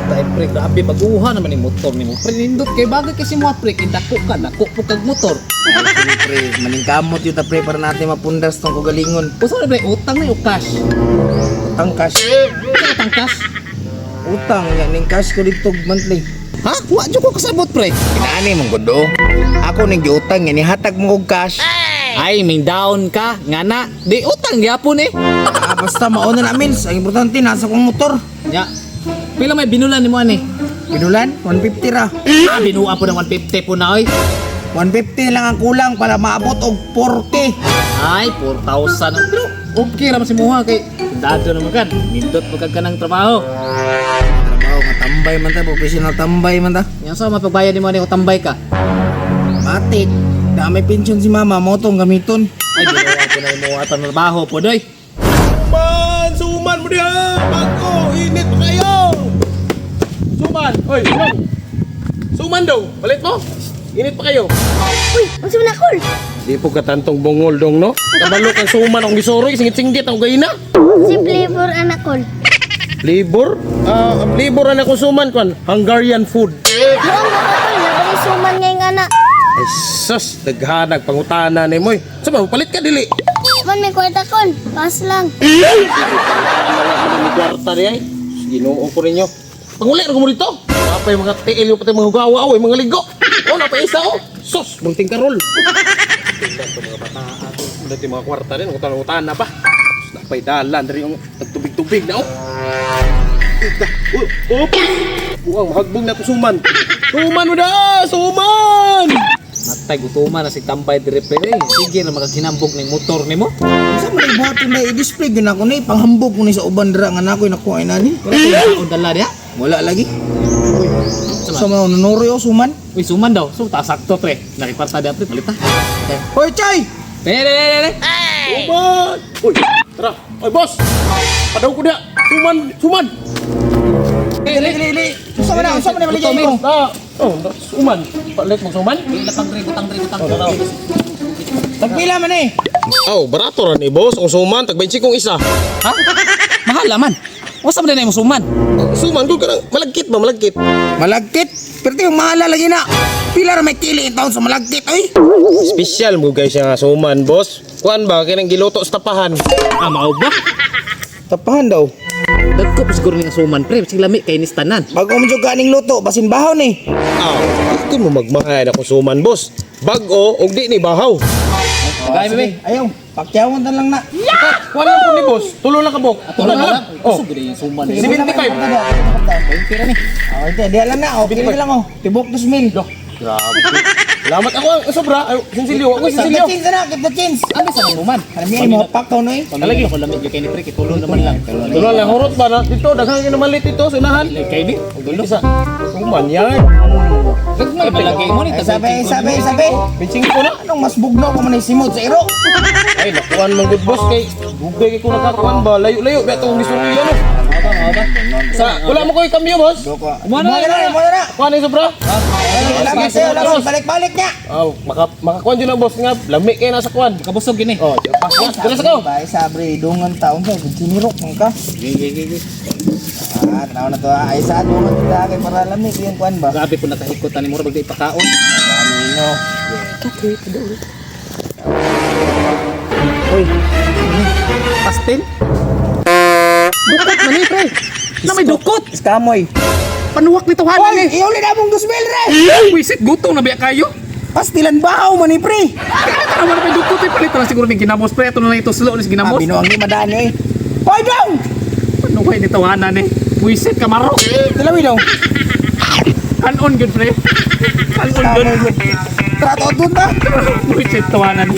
dahil pre, grabe baguhan naman yung motor ni mo. Pre, nindot kay bagay kasi mo pre, dako po kag motor. Ay, pre, maningkamot yun ta pre para natin mapundas tong kagalingon. Usa na pre, utang na yung cash. Utang cash. Utang cash? Utang, yan yung cash ko dito monthly. Ha? Wa jud ko kasabot pre. Inaani mong gundo. Ako ning giutang yan, ihatag mo og cash. Ay, may down ka, ngana. Di utang gyapon eh. Basta mauna na mins, ang importante nasa kong motor. Ya. Pila may binulan nimo ani? Pinulan, 150 ra. Ah, binuha po ng 150 po na oy. 150 lang ang kulang para maabot og 4K. Ay, 4,000. Pero okay ra man si Muha kay dado naman kan. Nindot pagka ka ng trabaho. Trabaho nga tambay man ta, professional tambay man ta. Yang sa mapagbayad nimo ani tambay ka. Matik, da may pension si mama mo tong gamiton. Ay, binuha ko na imo atang trabaho po doy. Suman mo diha! Bago! Init pa kayo! Suman! Hoy! Suman! Suman daw! Balit mo! Init pa kayo! Uy, ang suman ako. Di po katantong bungol dong no? Kabalo kang suman akong gisoroy, singit-singgit ang gayina! Si flavor anak ko. Flavor? Flavor na akong suman kon. Hungarian food. Noong ako nabali suman ngayong anak. Ay sus! Daghanag pangutana ni mo eh. Saba, palit ka dili! Man may kwarta ko. Pas lang. May kwarta di ay. Ginoo ko ninyo. Pangulit ko mo dito. Napay mga tiil yung pati mga hugawa o mga ligo. O napay isa o. Sus, munting karol. Tingnan ko mga bataan. Dati mga kwarta rin, utan na pa. Sus, napay dalan dari yung nagtubig-tubig na o. Buang mahagbong na to suman. Suman mo na! Suman! Matay gutuman na si tambay dire pre. Sige na makaginambog ning motor nimo. Sa man ibuhat na i-display gyud ako ni panghambog ko ni sa uban dira nga nakoy nakuha nani. Wala ko dala dia. Wala lagi. Sa mga nunuri o suman. Uy, suman daw. So ta sakto pre. Nakiparta dia pre palit ta. Hoy, Chay! Dere. Suman! Uy, tara. Oy, boss! Padaw ko dia. Suman! Dili. Sa man baligyan ko. Suman. Palit mo suman? Latang tre gutang. Tagpila man eh. Oh, barato ra ni boss. Ang suman, tag 20 kong isa. Ha? Mahal man. Usa man din mo suman. Suman, doon ka lang. Malagkit ba? Malagkit. Malagkit. Pero yung mahala lagi na. Pila ra may tili in taon sa malagkit ay. Special mo guys yung suman, boss. Kuan ba? Kaya nang giluto sa tapahan. Ah, mao ba? Tapahan daw. Dagko pa siguro ning suman pre, sig lami kay nis tanan. Bago mo jud kaning luto, basin bahaw ni. Ito mo magmahal ako suman, boss. Bag-o, og di ni bahaw. Tagay bebe. Ayaw, pakyawon ta lang na. Kuan lang po ni boss. Tulo lang kabok. Tulo lang. Oh. Gusto yung suman. 75. Pera ni. Oh, ito, di alam na. Okay na lang oh. Tibok 2,000. Grabe. Salamat ako ang sobra. Ay, sinsilyo. Ako sinsilyo. Keep the chins. Ano sa suman? Karamihan mo pakaw no eh. Talagi ako lamig kay ni pre, tulo naman lang. Tulo lang hurot ba na? Dito, daghang ka naman lit ito sa unahan. Kay ni. Tulo sa. Suman yan. Gagmay palagay mo ni Sabi. Piching ko na. Anong mas bugnaw ko man ay simod sa iro? Ay, nakuhan mong good boss kay bugay kay ko nakakuhan ba? Layo-layo. Beto ang misuryo no. Sa, wala mo ko yung kamyo, boss. Mo na. Kuhan yung sobra. Salamat sa'yo, laban. Balik-balik niya. Oh, makakuhan dyan ang boss nga. Lami kayo nasa kuhan. Kabusog gini. Oh, dala sa ko. Bay, sabi, dungan taon ka. Sinirok mo ka. Gigi. Tanaw na to. Ay, sa dungan kita kay para lamig yung kuhan ba? Grabe po nakahikutan ni Mura bagay pakaon. Ano? Uy. Pastel. Dukot man ni pre. Na may dukot. Iskamoy. Panuwak nito hanan Hoy, eh. iuli na mong 2,000 re. Wisit gutom na biya kayo. Pastilan bahaw man ni pre. Kaya naman may dukot eh. Palit na lang siguro ni ginamos pre. Ito na lang ito slow ni ginamos. Binuang ni madani eh. Hoy, dong! Ano ba nito hanan eh. Wisit kamaro. Tilawi dong. Kanon good pre. Kanon good. Trato doon ba? Wisit tawanan.